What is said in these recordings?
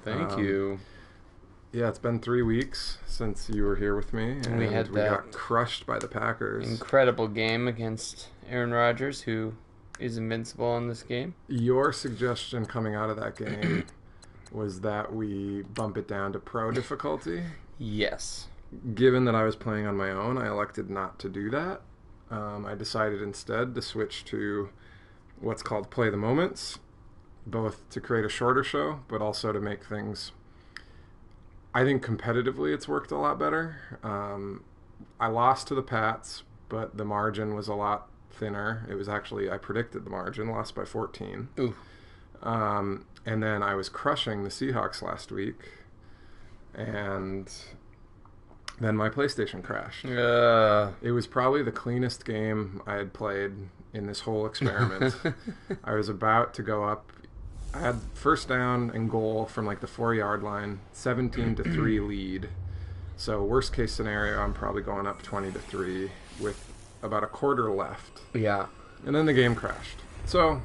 Thank you. Yeah, it's been 3 weeks since you were here with me, and we got crushed by the Packers. Incredible game against Aaron Rodgers, who is invincible in this game. Your suggestion coming out of that game was that we bump it down to pro difficulty. Yes. Given that I was playing on my own, I elected not to do that. I decided instead to switch to what's called Play the Moments, both to create a shorter show, but also to make things... I think competitively it's worked a lot better. I lost to the Pats, but the margin was a lot thinner. It was actually, I predicted the margin, lost by 14. Ooh. And then I was crushing the Seahawks last week, and then my PlayStation crashed. It was probably the cleanest game I had played in this whole experiment. I was about to go up. I had first down and goal from like the 4-yard line, 17-3 lead. So worst case scenario, I'm probably going up 20-3 with about a quarter left. Yeah. And then the game crashed. So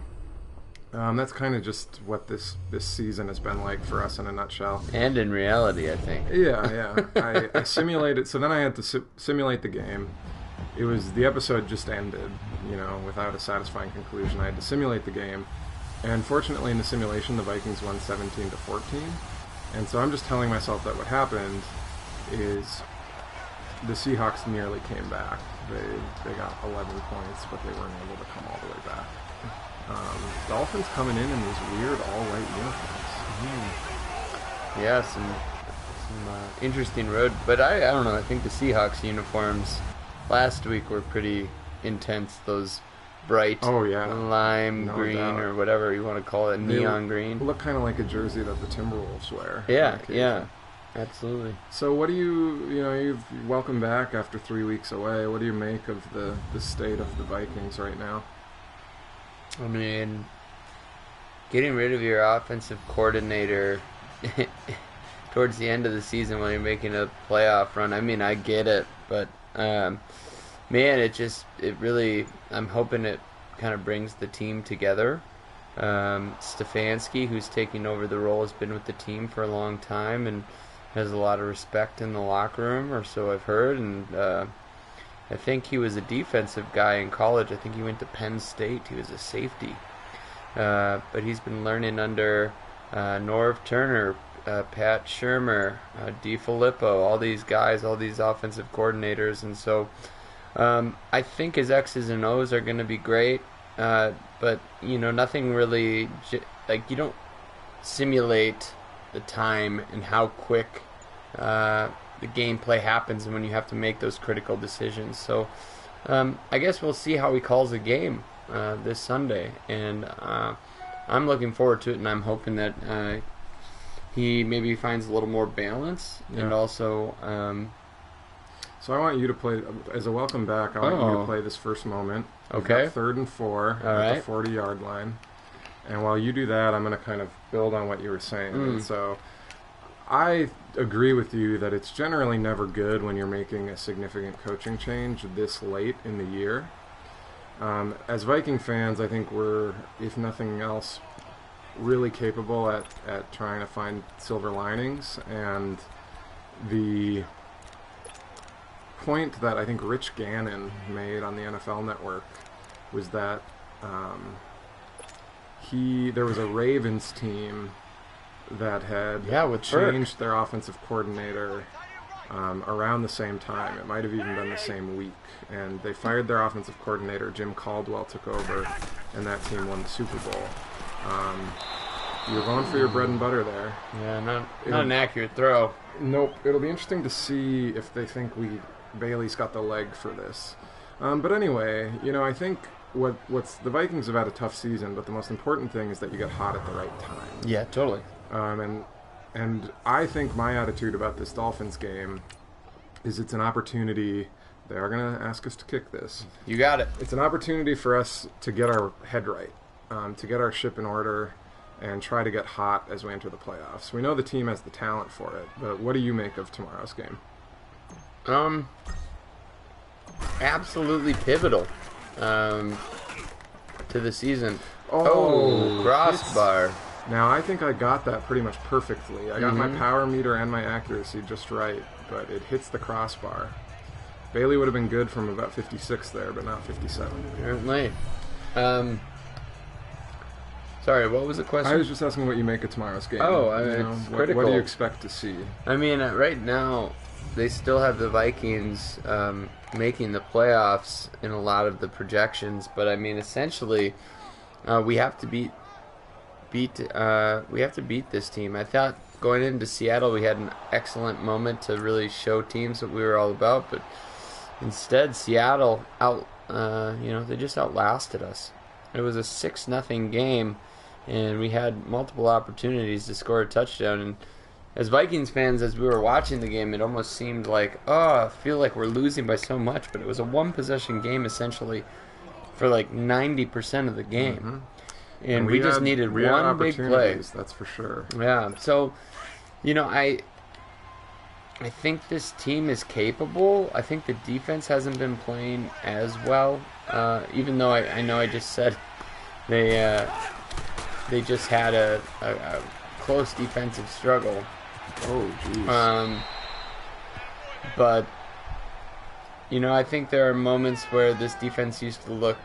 that's kind of just what this season has been like for us in a nutshell. And in reality, I think. Yeah. I simulated. So then I had to simulate the game. The episode just ended, without a satisfying conclusion. I had to simulate the game. And fortunately, in the simulation, the Vikings won 17-14. And so I'm just telling myself that what happened is the Seahawks nearly came back. They got 11 points, but they weren't able to come all the way back. Dolphins coming in these weird all-white uniforms. Yeah, some interesting road. But I don't know. I think the Seahawks uniforms last week were pretty intense. Those bright lime green or whatever you want to call it, neon green. Look kind of like a jersey that the Timberwolves wear. Yeah, absolutely. So what do you've welcome back after 3 weeks away. What do you make of the state of the Vikings right now? I mean, getting rid of your offensive coordinator towards the end of the season when you're making a playoff run, I mean, I get it, but man, it really, I'm hoping it kind of brings the team together. Stefanski, who's taking over the role, has been with the team for a long time and has a lot of respect in the locker room, or so I've heard. And I think he was a defensive guy in college. I think he went to Penn State. He was a safety. But he's been learning under Norv Turner, Pat Shurmur, DeFilippo, all these guys, all these offensive coordinators. And so I think his X's and O's are going to be great, but nothing really you don't simulate the time and how quick the gameplay happens and when you have to make those critical decisions. So I guess we'll see how he calls the game this Sunday, and I'm looking forward to it, and I'm hoping that he maybe finds a little more balance and also. So I want you to play, as a welcome back, I want you to play this first moment. Okay. 3rd and 4 at the 40-yard line. And while you do that, I'm going to kind of build on what you were saying. And so I agree with you that it's generally never good when you're making a significant coaching change this late in the year. As Viking fans, I think we're, if nothing else, really capable at trying to find silver linings. And the point that I think Rich Gannon made on the NFL Network was that there was a Ravens team that had changed their offensive coordinator around the same time. It might have even been the same week. And they fired their offensive coordinator. Jim Caldwell took over, and that team won the Super Bowl. You were going for your bread and butter there. Yeah, not an accurate throw. Nope. It'll be interesting to see if they think Bailey's got the leg for this. But anyway, I think the Vikings have had a tough season, but the most important thing is that you get hot at the right time. Yeah, totally. And I think my attitude about this Dolphins game is it's an opportunity. They are going to ask us to kick this. You got it. It's an opportunity for us to get our head right, to get our ship in order, and try to get hot as we enter the playoffs. We know the team has the talent for it, but what do you make of tomorrow's game? Absolutely pivotal to the season. Oh, crossbar. Now, I think I got that pretty much perfectly. I got my power meter and my accuracy just right, but it hits the crossbar. Bailey would have been good from about 56 there, but not 57. Apparently. Sorry, what was the question? I was just asking what you make of tomorrow's game. Oh, it's critical. What do you expect to see? I mean, right now, they still have the Vikings making the playoffs in a lot of the projections, but I mean, essentially, we have to beat this team. I thought going into Seattle, we had an excellent moment to really show teams what we were all about, but instead, Seattle they just outlasted us. It was a 6-0 game, and we had multiple opportunities to score a touchdown. And as Vikings fans, as we were watching the game, it almost seemed like, I feel like we're losing by so much. But it was a one-possession game essentially for like 90% of the game. Mm-hmm. And we just needed one big play. That's for sure. Yeah. So, I think this team is capable. I think the defense hasn't been playing as well. Even though I know I just said they just had a close defensive struggle. Oh, jeez. But I think there are moments where this defense used to look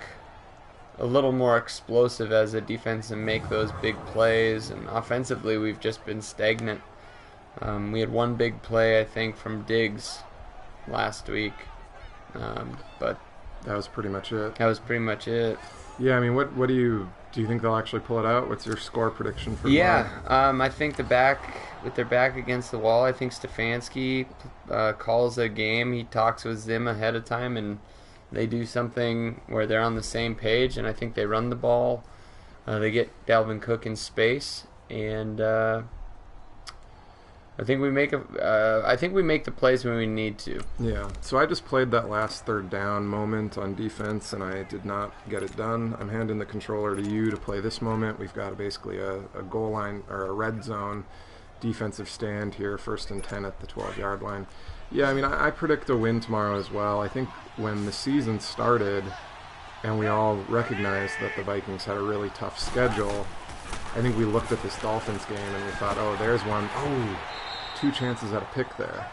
a little more explosive as a defense and make those big plays. And offensively, we've just been stagnant. We had one big play, I think, from Diggs last week, but that was pretty much it. Yeah, I mean, what do you think they'll actually pull it out? What's your score prediction for? I think with their back against the wall, I think Stefanski calls a game. He talks with Zim ahead of time, and they do something where they're on the same page. And I think they run the ball. They get Dalvin Cook in space, and I think we make the plays when we need to. Yeah. So I just played that last third down moment on defense, and I did not get it done. I'm handing the controller to you to play this moment. We've got basically a goal line or a red zone defensive stand here, 1st and 10 at the 12-yard line. Yeah, I mean, I predict a win tomorrow as well. I think when the season started and we all recognized that the Vikings had a really tough schedule, I think we looked at this Dolphins game and we thought, there's one. 2 chances at a pick there.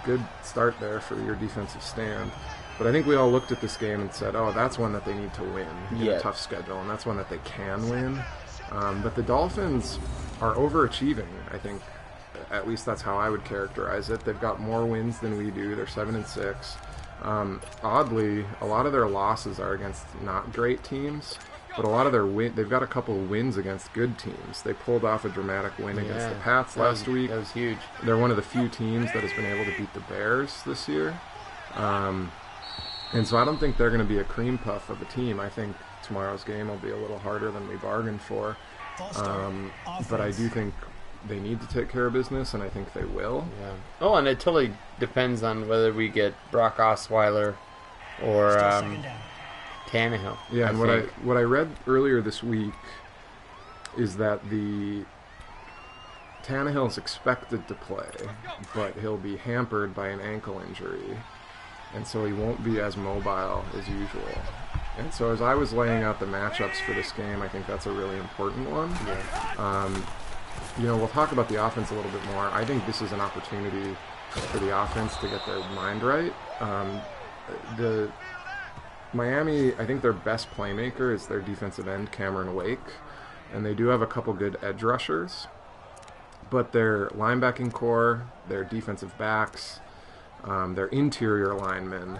Good start there for your defensive stand. But I think we all looked at this game and said, that's one that they need to win in a tough schedule, and that's one that they can win. But the Dolphins are overachieving, I think. At least that's how I would characterize it. They've got more wins than we do. They're 7-6. Oddly, a lot of their losses are against not great teams. But a lot of they've got a couple of wins against good teams. They pulled off a dramatic win against the Pats last week. That was huge. They're one of the few teams that has been able to beat the Bears this year. And so I don't think they're going to be a cream puff of a team. I think tomorrow's game will be a little harder than we bargained for. But I do think they need to take care of business, and I think they will. Yeah. Oh, and it totally depends on whether we get Brock Osweiler or Tannehill. Yeah, and what I read earlier this week is that the Tannehill's expected to play, but he'll be hampered by an ankle injury, and so he won't be as mobile as usual. And so as I was laying out the matchups for this game, I think that's a really important one. Yeah. We'll talk about the offense a little bit more. I think this is an opportunity for the offense to get their mind right. The Miami, I think their best playmaker is their defensive end, Cameron Wake, and they do have a couple good edge rushers, but their linebacking core, their defensive backs, their interior linemen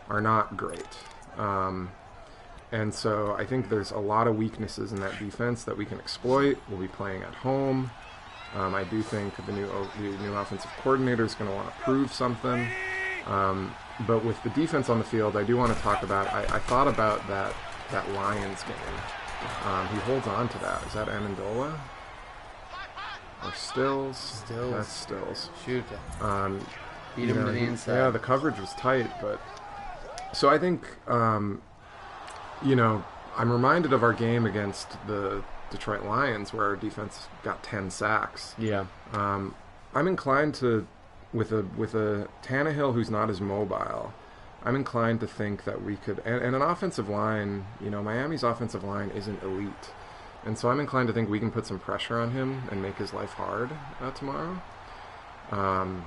are not great. And so I think there's a lot of weaknesses in that defense that we can exploit. We'll be playing at home. I do think the new offensive coordinator is going to want to prove something. But with the defense on the field, I do want to talk about, I thought about that Lions game. He holds on to that. Is that Amendola? Or Stills? Stills. That's Stills. Shoot. Beat him to the inside. Yeah, the coverage was tight. But so I think, I'm reminded of our game against the Detroit Lions where our defense got 10 sacks. Yeah. I'm inclined to, with a Tannehill who's not as mobile, I'm inclined to think that we could, and an offensive line, Miami's offensive line isn't elite. And so I'm inclined to think we can put some pressure on him and make his life hard tomorrow. And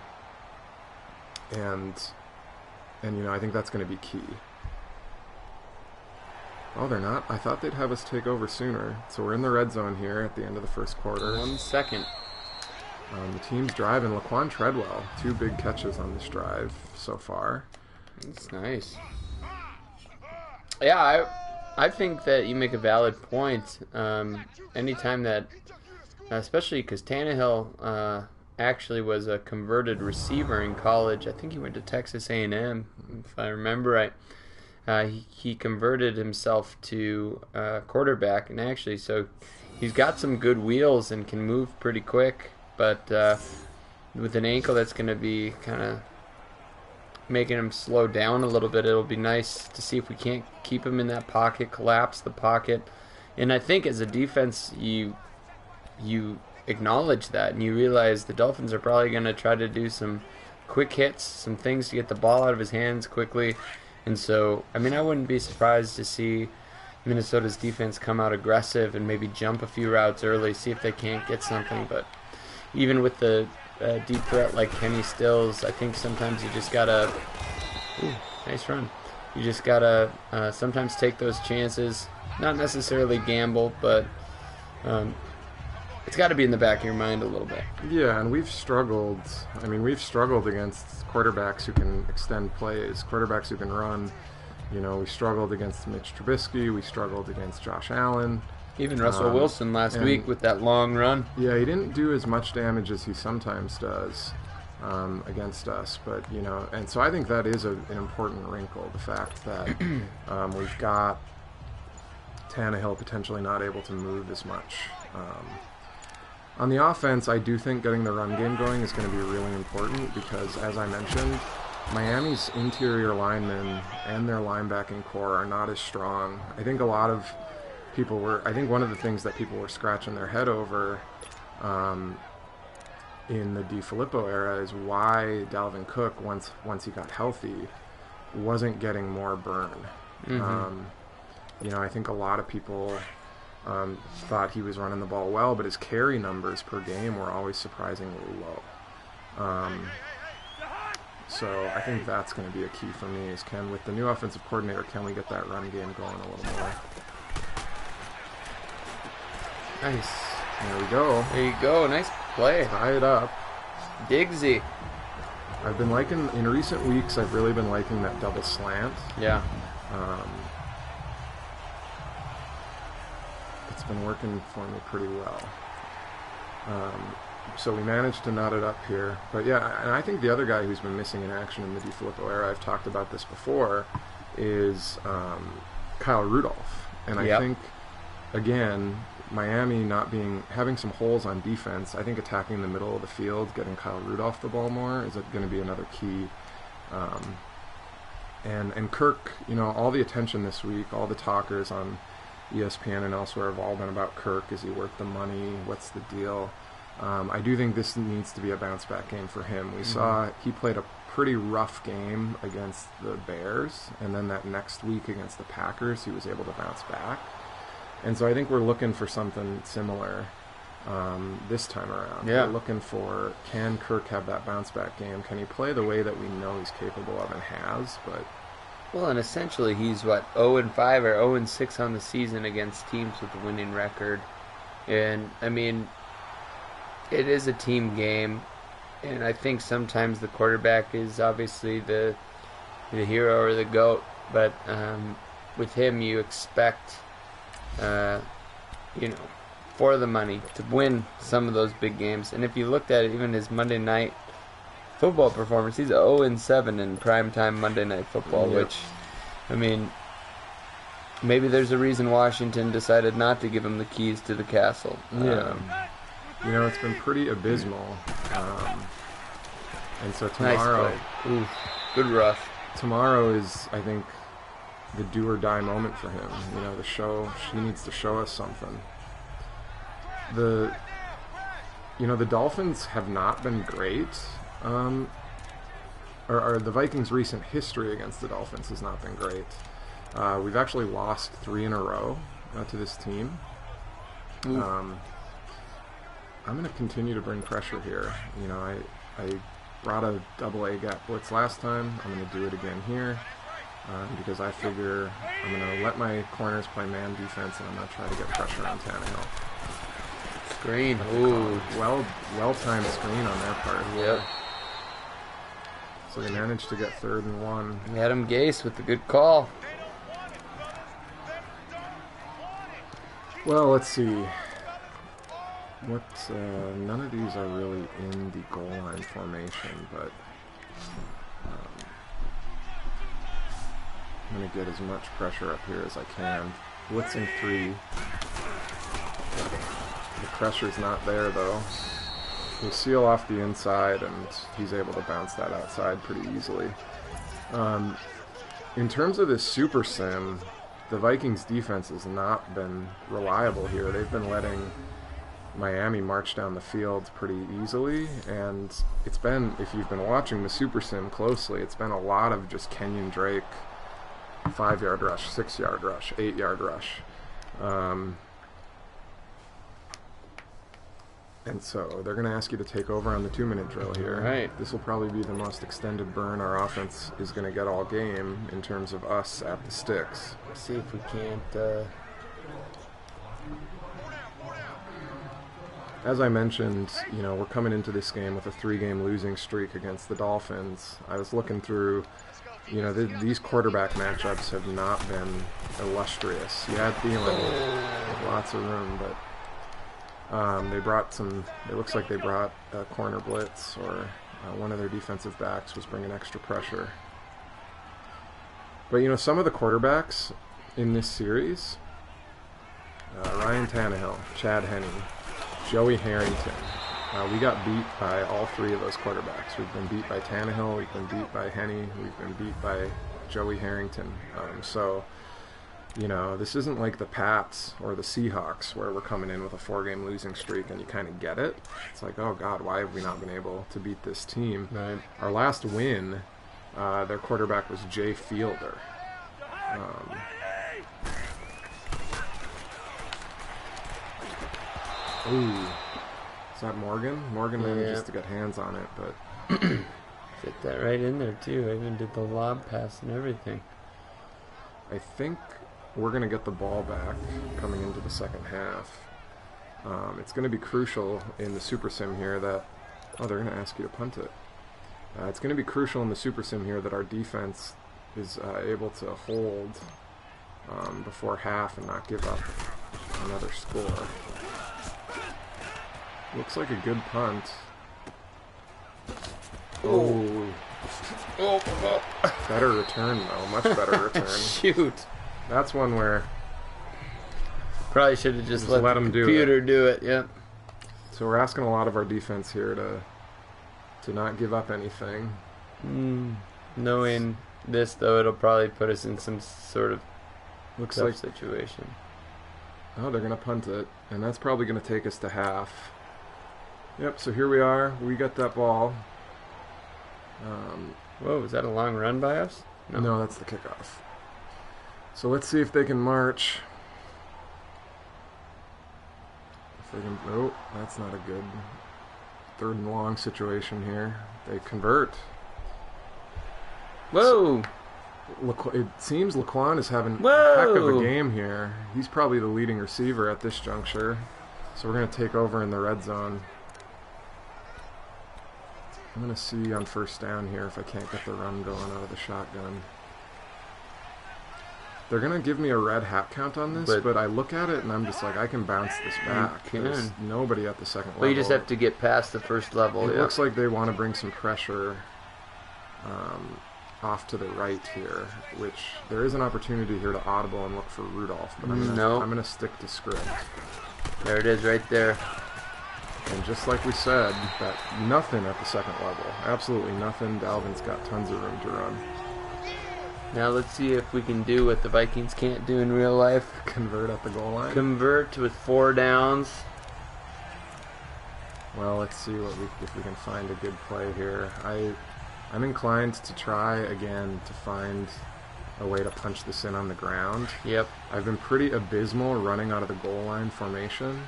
I think that's going to be key. Oh, they're not. I thought they'd have us take over sooner. So we're in the red zone here at the end of the first quarter. 1 second. The team's driving. Laquan Treadwell, 2 big catches on this drive so far. That's nice. Yeah, I think that you make a valid point. Anytime that, especially because Tannehill actually was a converted receiver in college. I think he went to Texas A&M, if I remember right. He converted himself to quarterback, and actually, so he's got some good wheels and can move pretty quick. But with an ankle that's going to be kind of making him slow down a little bit, it'll be nice to see if we can't keep him in that pocket, collapse the pocket. And I think as a defense, you acknowledge that, and you realize the Dolphins are probably going to try to do some quick hits, some things to get the ball out of his hands quickly. And so, I mean, I wouldn't be surprised to see Minnesota's defense come out aggressive and maybe jump a few routes early, see if they can't get something. But even with the deep threat like Kenny Stills, I think sometimes you just gotta. Ooh, nice run. You just gotta sometimes take those chances. Not necessarily gamble, but it's got to be in the back of your mind a little bit. Yeah, and we've struggled. I mean, we've struggled against quarterbacks who can extend plays, quarterbacks who can run. You know, we struggled against Mitch Trubisky. We struggled against Josh Allen. Even Russell Wilson last week with that long run. Yeah, he didn't do as much damage as he sometimes does against us. But, and so I think that is an important wrinkle, the fact that we've got Tannehill potentially not able to move as much. On the offense, I do think getting the run game going is going to be really important because, as I mentioned, Miami's interior linemen and their linebacking core are not as strong. I think one of the things that people were scratching their head over in the DiFilippo era is why Dalvin Cook, once he got healthy, wasn't getting more burn. I think a lot of people thought he was running the ball well, but his carry numbers per game were always surprisingly low. So I think that's going to be a key for me is with the new offensive coordinator, can we get that run game going a little more? Nice. There we go. There you go. Nice play. Tie it up. Diggsy. I've been liking, in recent weeks, I've really been liking that double slant. Yeah. It's been working for me pretty well. So we managed to knot it up here. But yeah, and I think the other guy who's been missing in action in the DiFilippo era, I've talked about this before, is Kyle Rudolph. And I think, again, Miami having some holes on defense, I think attacking the middle of the field, getting Kyle Rudolph the ball more is going to be another key. And Kirk, all the attention this week, all the talkers on ESPN and elsewhere have all been about Kirk. Is he worth the money? What's the deal? I do think this needs to be a bounce-back game for him. We saw he played a pretty rough game against the Bears, and then that next week against the Packers, he was able to bounce back. And so I think we're looking for something similar this time around. Yeah. We're looking for, can Kirk have that bounce-back game? Can he play the way that we know he's capable of and has? Well, and essentially he's, 0-5 or 0-6 on the season against teams with a winning record. And, I mean, it is a team game, and I think sometimes the quarterback is obviously the hero or the GOAT, but with him you expect, for the money to win some of those big games. And if you looked at it, even his Monday night football performance, he's 0-7 in primetime Monday Night Football, which, I mean, maybe there's a reason Washington decided not to give him the keys to the castle. Yeah. It's been pretty abysmal. And so tomorrow... Nice play. Ooh, good rough. Tomorrow is, I think, the do-or-die moment for him. He needs to show us something. The Dolphins have not been great. Or the Vikings' recent history against the Dolphins has not been great. We've actually lost 3 in a row to this team. I'm going to continue to bring pressure here. You know, I brought a double-A gap blitz last time. I'm going to do it again here because I figure I'm going to let my corners play man defense, and I'm going to try to get pressure on Tannehill. Screen. Ooh. Well-timed screen on their part. Yep. So they managed to get 3rd and 1. Adam Gase with the good call. Well, let's see. None of these are really in the goal line formation, but I'm going to get as much pressure up here as I can. Blitzing 3. The pressure's not there, though. He'll seal off the inside, and he's able to bounce that outside pretty easily. In terms of this Super Sim, the Vikings defense has not been reliable here. They've been letting Miami march down the field pretty easily, and it's been, if you've been watching the Super Sim closely, it's been a lot of just Kenyon Drake 5-yard rush, 6-yard rush, 8-yard rush. And so they're going to ask you to take over on the 2-minute drill here. Right. This will probably be the most extended burn our offense is going to get all game in terms of us at the sticks. Let's see if we can't... As I mentioned, you know, we're coming into this game with a 3-game losing streak against the Dolphins. I was looking through, you know, these quarterback matchups have not been illustrious. Yeah, Thielen with lots of room, but they brought some, it looks like they brought a corner blitz, or one of their defensive backs was bringing extra pressure. But, you know, some of the quarterbacks in this series, Ryan Tannehill, Chad Henne, Joey Harrington. We got beat by all 3 of those quarterbacks. We've been beat by Tannehill, we've been beat by Henne, we've been beat by Joey Harrington. So, you know, this isn't like the Pats or the Seahawks where we're coming in with a 4-game losing streak and you kind of get it. It's like, oh God, why have we not been able to beat this team? Right. Our last win, their quarterback was Jay Fielder. Ooh, is that Morgan? Morgan manages to get hands on it, but fit that right in there too. I even did the lob pass and everything. I think we're going to get the ball back coming into the second half. It's going to be crucial in the Super Sim here that... Oh, they're going to ask you to punt it. It's going to be crucial in the Super Sim here that our defense is able to hold before half and not give up another score. Looks like a good punt. Oh. Better return, though. Much better return. Shoot. That's one where... Probably should have just let the him computer do it. Yep. So we're asking a lot of our defense here to not give up anything. Knowing this, though, it'll probably put us in some sort of Looks tough like situation. Oh, they're going to punt it, and that's probably going to take us to half. Yep, so here we are. We got that ball. Whoa, is that a long run by us? No, that's the kickoff. So let's see if they can march. If they can... Oh, that's not a good 3rd and long situation here. They convert. Whoa! It seems Laquan is having Whoa! a heck of a game here. He's probably the leading receiver at this juncture. So we're going to take over in the red zone. I'm going to see on 1st down here if I can't get the run going out of the shotgun. They're going to give me a red hat count on this, but I look at it and I'm just like, I can bounce this back. There's nobody at the second level. Well, you just have to get past the first level. It looks like they want to bring some pressure off to the right here, which there is an opportunity here to audible and look for Rudolph, but I'm going to stick to script. There it is right there. And just like we said, that nothing at the second level. Absolutely nothing. Dalvin's got tons of room to run. Now let's see if we can do what the Vikings can't do in real life. Convert at the goal line. Convert with 4 downs. Well, let's see if we can find a good play here. I'm inclined to try again to find a way to punch this in on the ground. Yep. I've been pretty abysmal running out of the goal line formation.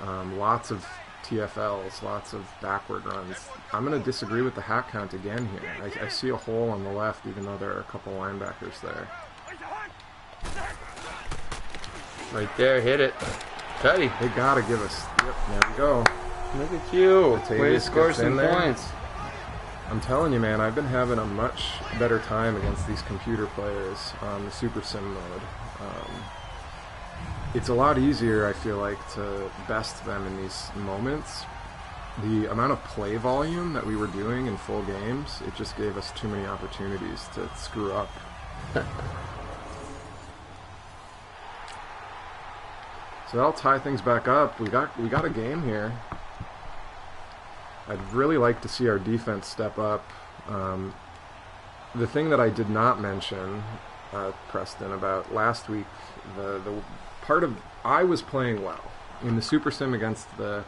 Lots of TFLs, lots of backward runs. I'm going to disagree with the hat count again here. I see a hole on the left, even though there are a couple linebackers there. Right there, hit it. Tutty. They got to give us... Yep, there we go. Look at you. Way to score some points. I'm telling you, man, I've been having a much better time against these computer players on the Super Sim mode. It's a lot easier, I feel like, to best them in these moments. The amount of play volume that we were doing in full games, it just gave us too many opportunities to screw up. So that'll tie things back up. We got a game here. I'd really like to see our defense step up. The thing that I did not mention, Preston, about last week, the part of I was playing well in the Super Sim against the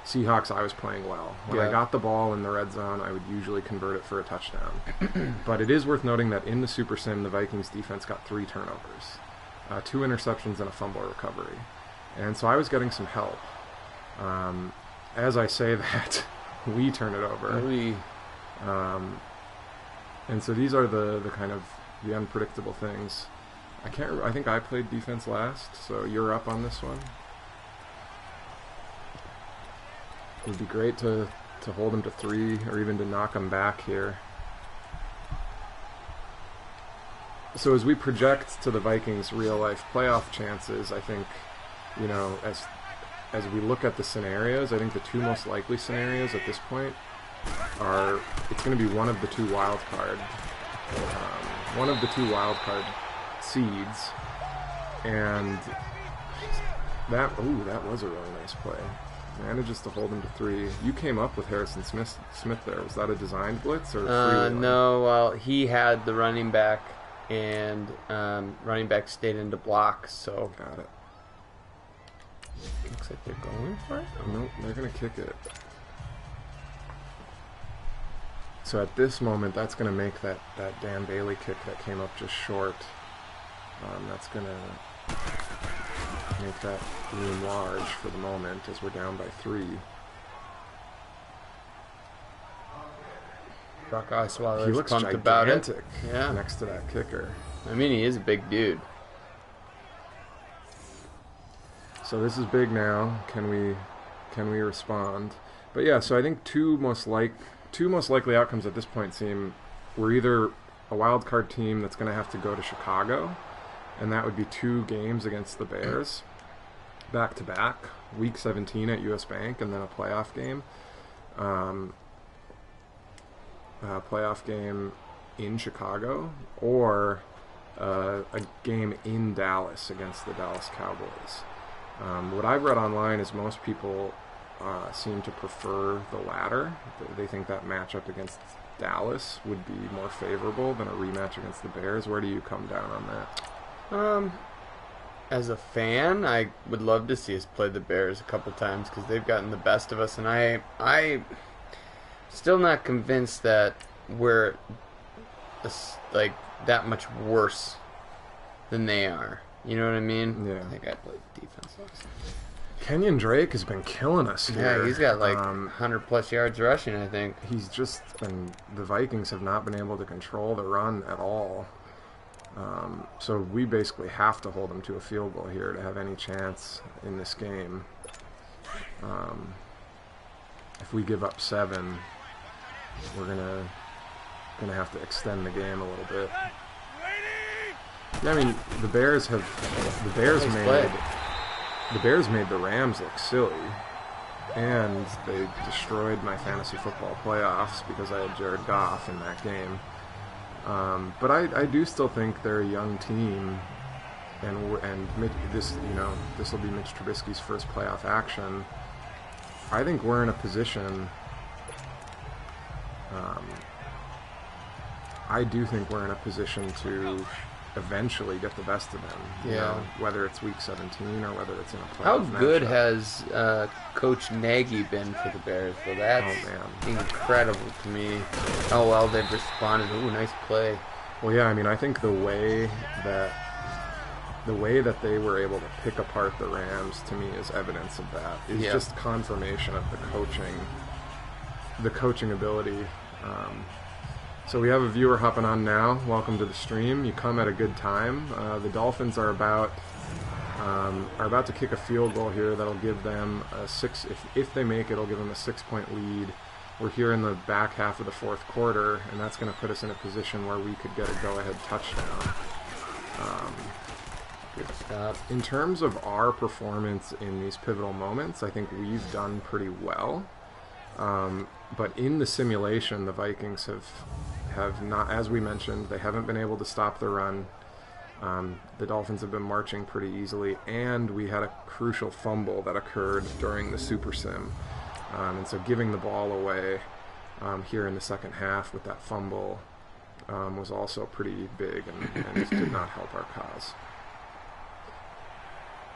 Seahawks. I was playing well. When I got the ball in the red zone, I would usually convert it for a touchdown. But it is worth noting that in the Super Sim, the Vikings defense got 3 turnovers, 2 interceptions, and a fumble recovery. And so I was getting some help. As I say that, we turn it over. And so these are the kind of the unpredictable things. I think I played defense last, so you're up on this one. It would be great to hold them to 3 or even to knock them back here. So as we project to the Vikings' real-life playoff chances, I think, you know, as we look at the scenarios, I think the 2 most likely scenarios at this point are it's going to be one of the 2 wild card seeds, and that was a really nice play. Manages to hold him to 3. You came up with Harrison Smith there. Was that a designed blitz or no? Well, he had the running back, and running back stayed into blocks. So got it. Looks like they're going for it. Nope, they're gonna kick it. So at this moment, that's going to make that Dan Bailey kick that came up just short. That's going to make that room large for the moment as we're down by 3. Brock Osweiler He looks pumped gigantic about it. Yeah. Next to that kicker. I mean, he is a big dude. So this is big now. Can we respond? But yeah, so I think two most likely outcomes at this point seem we're either a wild card team that's going to have to go to Chicago, and that would be 2 games against the Bears, back to back, week 17 at US Bank, and then a playoff game. Playoff game in Chicago, or a game in Dallas against the Dallas Cowboys. What I've read online is most people seem to prefer the latter. They think that matchup against Dallas would be more favorable than a rematch against the Bears. Where do you come down on that? As a fan, I would love to see us play the Bears a couple times because they've gotten the best of us, and I still not convinced that we're like that much worse than they are. You know what I mean? Yeah. I think I played defense last night. Kenyon Drake has been killing us here. Yeah, he's got like 100+ yards rushing, I think. He's just been... The Vikings have not been able to control the run at all. So we basically have to hold them to a field goal here to have any chance in this game. If we give up 7, we're gonna have to extend the game a little bit. Yeah, I mean, the Bears made the Rams look silly, and they destroyed my fantasy football playoffs because I had Jared Goff in that game. But I do still think they're a young team, and this will be Mitch Trubisky's first playoff action. I think we're in a position. I do think we're in a position to eventually get the best of them. You know, whether it's week 17 or whether it's in a playoff How good matchup. has Coach Nagy been for the Bears? Well, that's incredible to me. How well they've responded. Ooh, nice play. Well, yeah, I mean, I think the way that they were able to pick apart the Rams, to me, is evidence of that. It's just confirmation of the coaching ability. So we have a viewer hopping on now. Welcome to the stream. You come at a good time. The Dolphins are about to kick a field goal here that'll give them a six. If they make it, it'll give them a 6-point lead. We're here in the back half of the fourth quarter, and that's going to put us in a position where we could get a go-ahead touchdown. Good stop. In terms of our performance in these pivotal moments, I think we've done pretty well. But in the simulation, the Vikings have not, as we mentioned, they haven't been able to stop the run. The Dolphins have been marching pretty easily, and we had a crucial fumble that occurred during the Super Sim. And so giving the ball away here in the second half with that fumble was also pretty big and did not help our cause.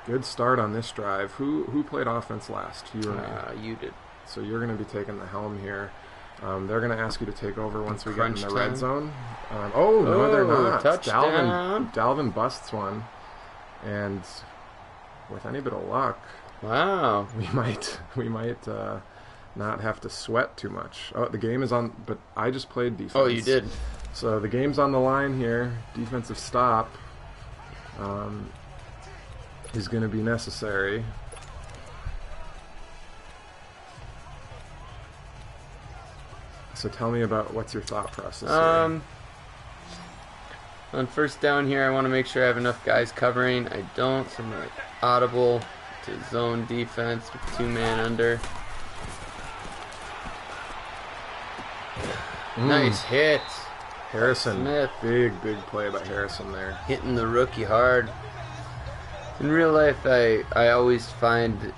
Good start on this drive. Who played offense last? You or me? You did. So you're going to be taking the helm here. They're going to ask you to take over once we get in the Crunch red time. zone. No, they're not. Touchdown. Dalvin busts one, and with any bit of luck, Wow. we might not have to sweat too much. Oh, the game is on, but I just played defense. Oh, you did. So the game's on the line here. Defensive stop is going to be necessary. So tell me about what's your thought process here. On first down here, I want to make sure I have enough guys covering. I don't, so I'm going to audible to zone defense with 2-man under. Nice hit. Harrison, Smith. big play by Harrison there. Hitting the rookie hard. In real life, I always find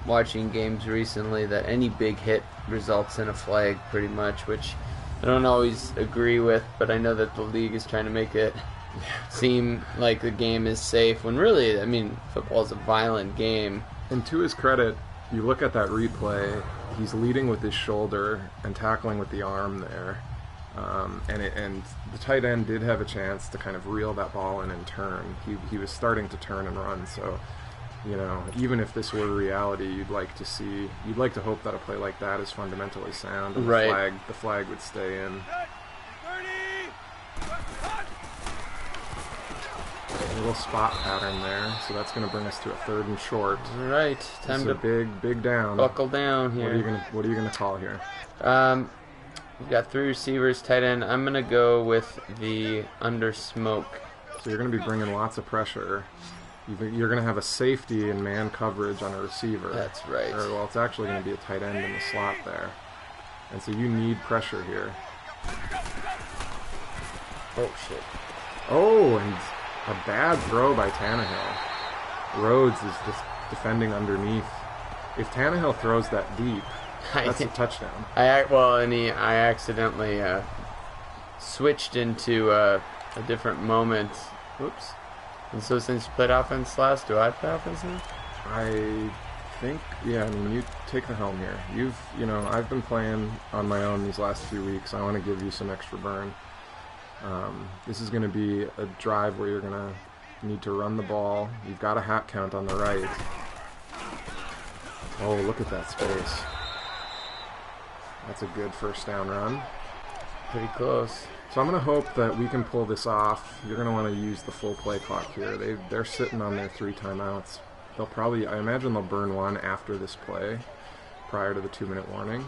watching games recently that any big hit results in a flag pretty much, which I don't always agree with, but I know that the league is trying to make it seem like the game is safe, when really, I mean, football is a violent game. And to his credit, you look at that replay, he's leading with his shoulder and tackling with the arm there. And the tight end did have a chance to kind of reel that ball in and turn. He was starting to turn and run, so you know, even if this were reality, you'd like to hope that a play like that is fundamentally sound, and right. the flag would stay in. A little spot pattern there, so that's going to bring us to a 3rd and short. All right, time to big down. buckle down here. What are you gonna call here? We've got 3 receivers, tight end. I'm gonna go with the under smoke. So you're going to be bringing lots of pressure. You're going to have a safety and man coverage on a receiver. That's right. Well, it's actually going to be a tight end in the slot there. And so you need pressure here. Oh, shit. Oh, and a bad throw by Tannehill. Rhodes is just defending underneath. If Tannehill throws that deep, that's a touchdown. I accidentally switched into a different moment. Oops. And so since you played offense last, do I play offense now? I think, yeah, I mean, you take the helm here. I've been playing on my own these last few weeks. I want to give you some extra burn. This is going to be a drive where you're going to need to run the ball. You've got a hat count on the right. Oh, look at that space. That's a good first down run. Pretty close. So I'm going to hope that we can pull this off. You're going to want to use the full play clock here. They're sitting on their 3 timeouts. I imagine they'll burn one after this play, prior to the 2-minute warning.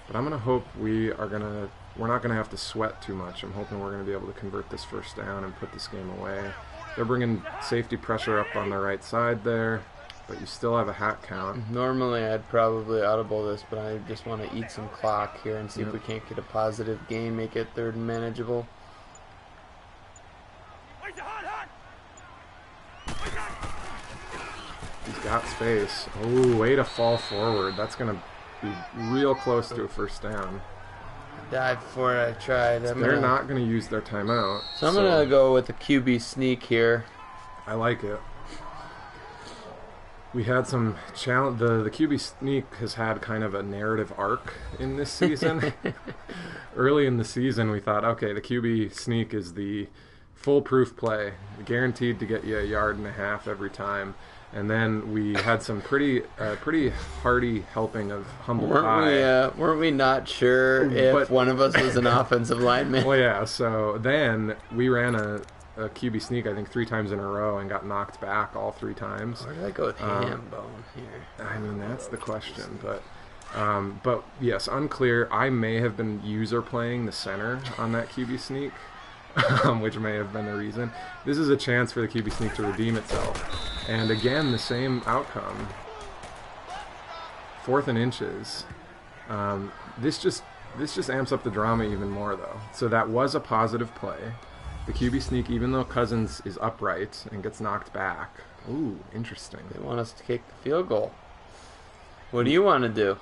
But I'm going to hope we're not going to have to sweat too much. I'm hoping we're going to be able to convert this first down and put this game away. They're bringing safety pressure up on the right side there, but you still have a hat count. Normally I'd probably audible this, but I just want to eat some clock here and see if we can't get a positive gain, make it 3rd and manageable. He's got space. Oh, way to fall forward. That's going to be real close to a first down. Dive for it, I tried. They're not going to use their timeout. So I'm going to go with the QB sneak here. I like it. We had some challenge. The QB sneak has had kind of a narrative arc in this season. early in the season, we thought, okay, the QB sneak is the foolproof play, guaranteed to get you a yard and a half every time. And then we had some pretty hearty helping of humble pie. Weren't we not sure if one of us was an offensive lineman? Well, yeah. So then we ran a QB sneak, I think 3 times in a row, and got knocked back all 3 times. Where did I go with ham bone here? I mean, that's the question. But yes, unclear. I may have been user playing the center on that QB sneak, which may have been the reason. This is a chance for the QB sneak to redeem itself. And again, the same outcome. 4th and inches. This just amps up the drama even more, though. So that was a positive play. The QB sneak, even though Cousins is upright and gets knocked back. Ooh, interesting. They want us to kick the field goal. What do you want to do?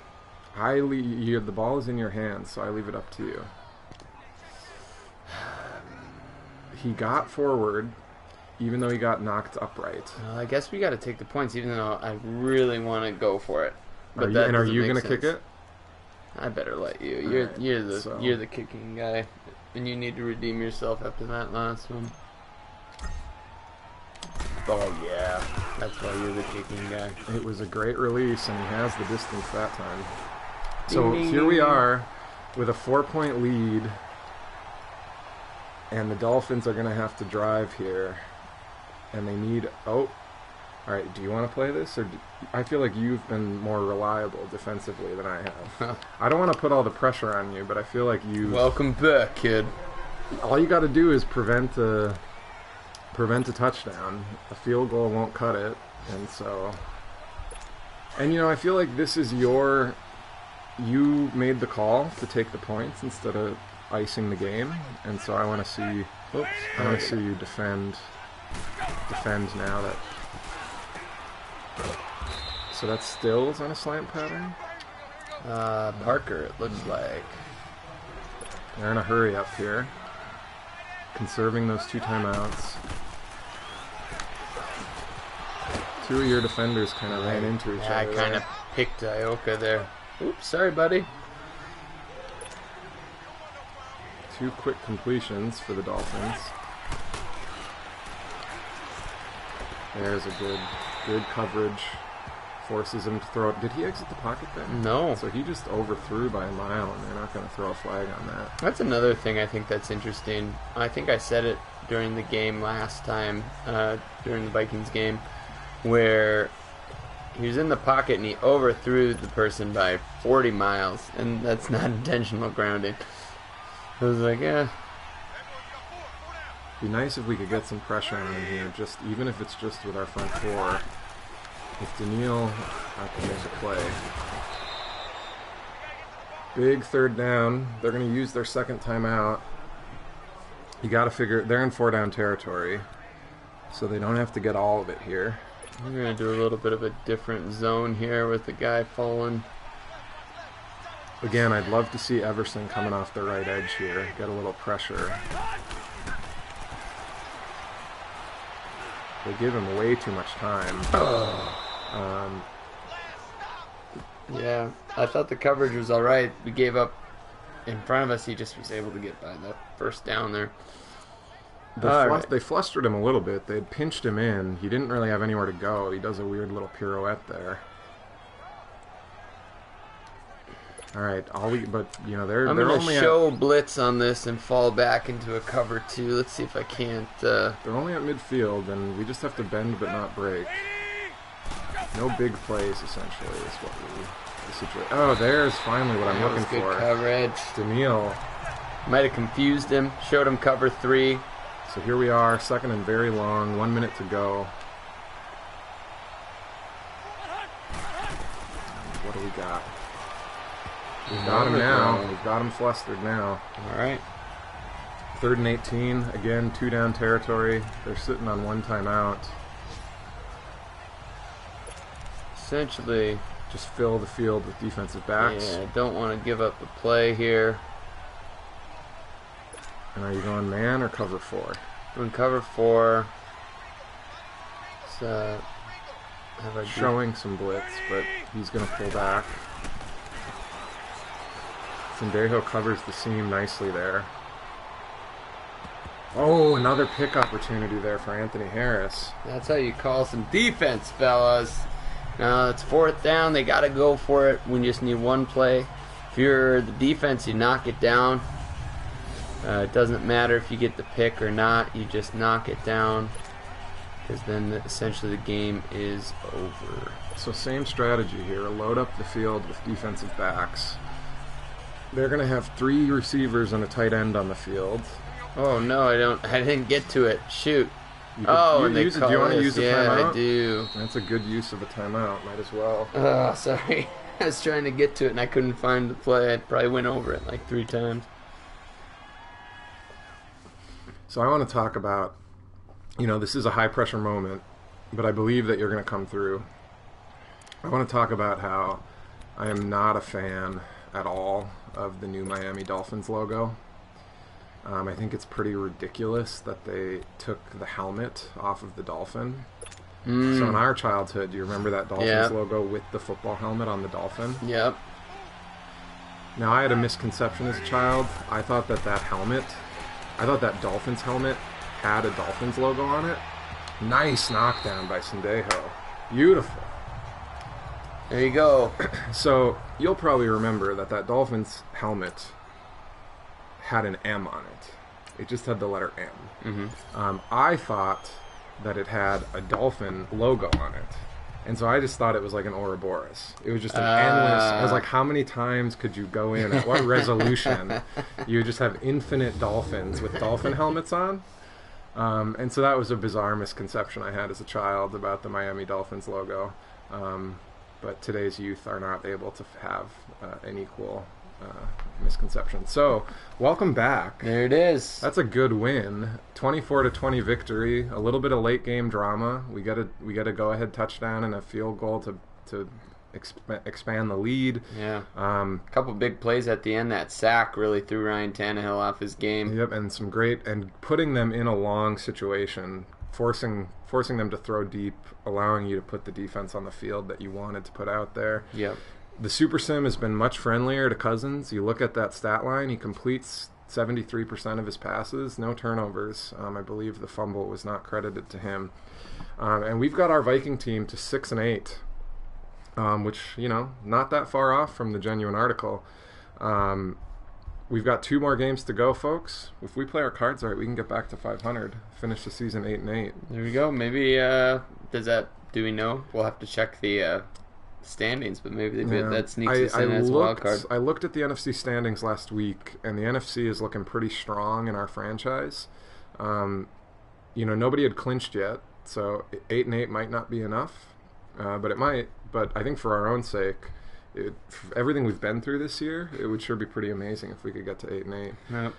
The ball is in your hands, so I leave it up to you. He got forward, even though he got knocked upright. Well, I guess we got to take the points, even though I really want to go for it. But are you going to kick it? I better let you. You're the kicking guy, and you need to redeem yourself after that last one. Oh yeah, that's why you're the kicking guy. It was a great release, and he has the distance that time. So here we are with a 4-point lead, and the Dolphins are going to have to drive here, and they need. Oh, all right. Do you want to play this, or I feel like you've been more reliable defensively than I have. I don't want to put all the pressure on you, but I feel like you. Welcome back, kid. All you got to do is prevent a touchdown. A field goal won't cut it, and so. And I feel like this is you made the call to take the points instead of icing the game, and so I want to see. I want to see you defend now that. So that Stills on a slant pattern? Parker, it looks like. They're in a hurry up here. Conserving those 2 timeouts. 2 of your defenders kind of ran into each other. I kind of picked Ioka there. Oops, sorry, buddy. 2 quick completions for the Dolphins. There's a good coverage. Forces him to throw it. Did he exit the pocket there? No. So he just overthrew by a mile, and they're not going to throw a flag on that. That's another thing I think that's interesting. I think I said it during the game last time, during the Vikings game, where he was in the pocket and he overthrew the person by 40 miles, and that's not intentional grounding. I was like, yeah. Be nice if we could get some pressure on him here, even if it's just with our front 4. If Daniil can make a play. Big 3rd down. They're going to use their 2nd timeout. You got to figure they're in 4-down territory, so they don't have to get all of it here. We're going to do a little bit of a different zone here with the guy falling. Again, I'd love to see Everson coming off the right edge here. Get a little pressure. They give him way too much time. Yeah, I thought the coverage was all right. We gave up in front of us. He just was able to get by the 1st down there. They flustered him a little bit. They had pinched him in. He didn't really have anywhere to go. He does a weird little pirouette there. All right, they're I'm going to show blitz on this and fall back into a cover 2. Let's see if I can't. They're only at midfield, and we just have to bend but not break. No big plays, essentially, is what the situation. Oh, there's finally what I'm looking for. Good coverage. Daniil might have confused him. Showed him cover 3. So here we are, 2nd and very long. 1 minute to go. What do we got? We've got him now. We've got him flustered now. All right. 3rd and 18. Again, 2-down territory. They're sitting on 1 timeout. Essentially, just fill the field with defensive backs. Yeah, don't want to give up a play here. And are you going man or cover 4? Doing cover 4. Showing some blitz, but he's going to pull back. Sendejo covers the seam nicely there. Oh, another pick opportunity there for Anthony Harris. That's how you call some defense, fellas. Now it's 4th down. They got to go for it. We just need one play. If you're the defense, you knock it down. It doesn't matter if you get the pick or not. You just knock it down, because then essentially the game is over. So same strategy here. Load up the field with defensive backs. They're going to have 3 receivers and a tight end on the field. Oh no, I didn't get to it. Shoot. You And they use it. call Do you want to this. use a Yeah, timeout? I do. That's a good use of a timeout. Might as well. Oh, sorry. I was trying to get to it and I couldn't find the play. I probably went over it like 3 times. So I want to talk about, this is a high-pressure moment, but I believe that you're going to come through. I want to talk about how I am not a fan at all of the new Miami Dolphins logo. I think it's pretty ridiculous that they took the helmet off of the dolphin. So in our childhood, do you remember that Dolphins logo with the football helmet on the dolphin? Yep. Now, I had a misconception as a child. I thought that Dolphins helmet had a Dolphins logo on it. Nice knockdown by Sendejo. Beautiful. There you go. So you'll probably remember that Dolphins helmet had an M on it. It just had the letter M. Mm-hmm. I thought that it had a dolphin logo on it. And so I just thought it was like an Ouroboros. It was just an endless... I was like, how many times could you go in? At what resolution? You would just have infinite dolphins with dolphin helmets on. And so that was a bizarre misconception I had as a child about the Miami Dolphins logo. But today's youth are not able to have an equal misconception. So, welcome back. There it is. That's a good win. 24-20 victory. A little bit of late game drama. We got a go ahead touchdown and a field goal to expand the lead. Yeah. A couple big plays at the end. That sack really threw Ryan Tannehill off his game. Yep, and some great and putting them in a long situation, forcing them to throw deep, allowing you to put the defense on the field that you wanted to put out there. Yep. The Super Sim has been much friendlier to Cousins. You look at that stat line, he completes 73% of his passes, no turnovers. I believe the fumble was not credited to him. And we've got our Viking team to 6-8, which, not that far off from the Genuine article. We've got 2 more games to go, folks. If we play our cards right, we can get back to 500, finish the season 8-8. There we go. Maybe, do we know? We'll have to check the standings, but maybe that sneaks us in as a wild card. I looked at the NFC standings last week, and the NFC is looking pretty strong in our franchise. Nobody had clinched yet, so 8-8 might not be enough, but it might. But I think for our own sake, for everything we've been through this year, it would sure be pretty amazing if we could get to 8-8. Yep.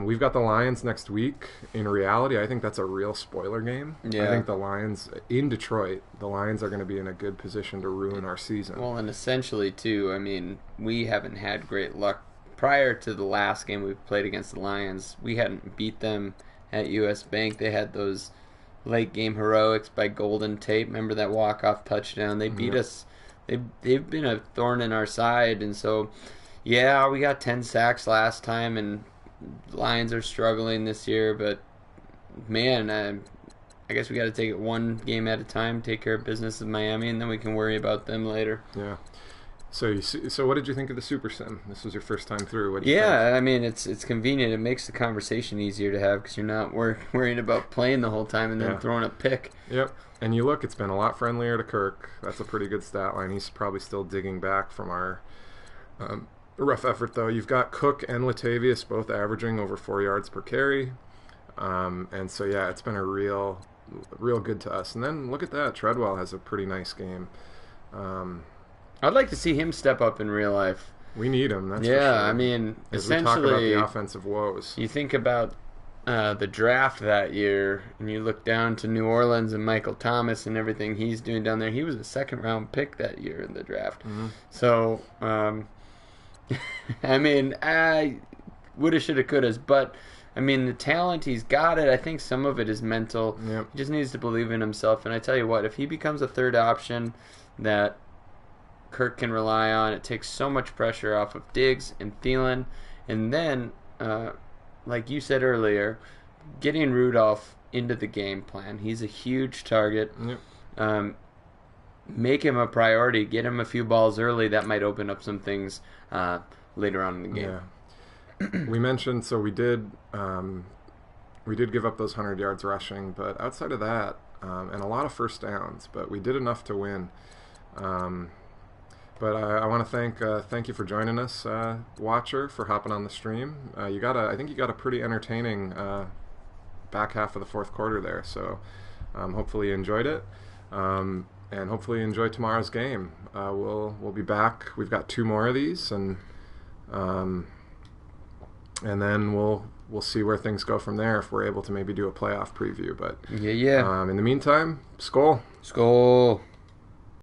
We've got the Lions next week. In reality, I think that's a real spoiler game. Yeah. I think the Lions, in Detroit, the Lions are going to be in a good position to ruin our season. Well, and essentially, too, we haven't had great luck. Prior to the last game we played against the Lions, we hadn't beat them at US Bank. They had those late game heroics by Golden Tate. Remember that walk-off touchdown? They beat us. They've been a thorn in our side, and so, yeah, we got 10 sacks last time, and Lions are struggling this year, but man, I guess we got to take it one game at a time, take care of business with Miami, and then we can worry about them later. Yeah. So what did you think of the Super Sim? This was your first time through. What did you think? It's convenient. It makes the conversation easier to have because you're not worrying about playing the whole time and then throwing a pick. Yep. And you look, it's been a lot friendlier to Kirk. That's a pretty good stat line. He's probably still digging back from our rough effort, though. You've got Cook and Latavius both averaging over 4 yards per carry. And so, yeah, it's been a real good to us. And then look at that. Treadwell has a pretty nice game. I'd like to see him step up in real life. We need him, that's for sure. As we talk about the offensive woes. You think about the draft that year, and you look down to New Orleans and Michael Thomas and everything he's doing down there. He was a second-round pick that year in the draft. Mm-hmm. So, woulda, shoulda, couldas. But, the talent, he's got it. I think some of it is mental. Yep. He just needs to believe in himself. And I tell you what, if he becomes a third option that Kirk can rely on. It takes so much pressure off of Diggs and Thielen. And then, like you said earlier, getting Rudolph into the game plan. He's a huge target. Yep. Make him a priority. Get him a few balls early. That might open up some things later on in the game. Yeah. We mentioned, so we did give up those 100 yards rushing, but outside of that, and a lot of first downs, but we did enough to win. But I want to thank you for joining us, watcher, for hopping on the stream. I think you got a pretty entertaining back half of the fourth quarter there. So hopefully you enjoyed it, and hopefully you enjoy tomorrow's game. We'll be back. We've got 2 more of these, and then we'll see where things go from there if we're able to maybe do a playoff preview. But yeah. in the meantime, Skol. Skol.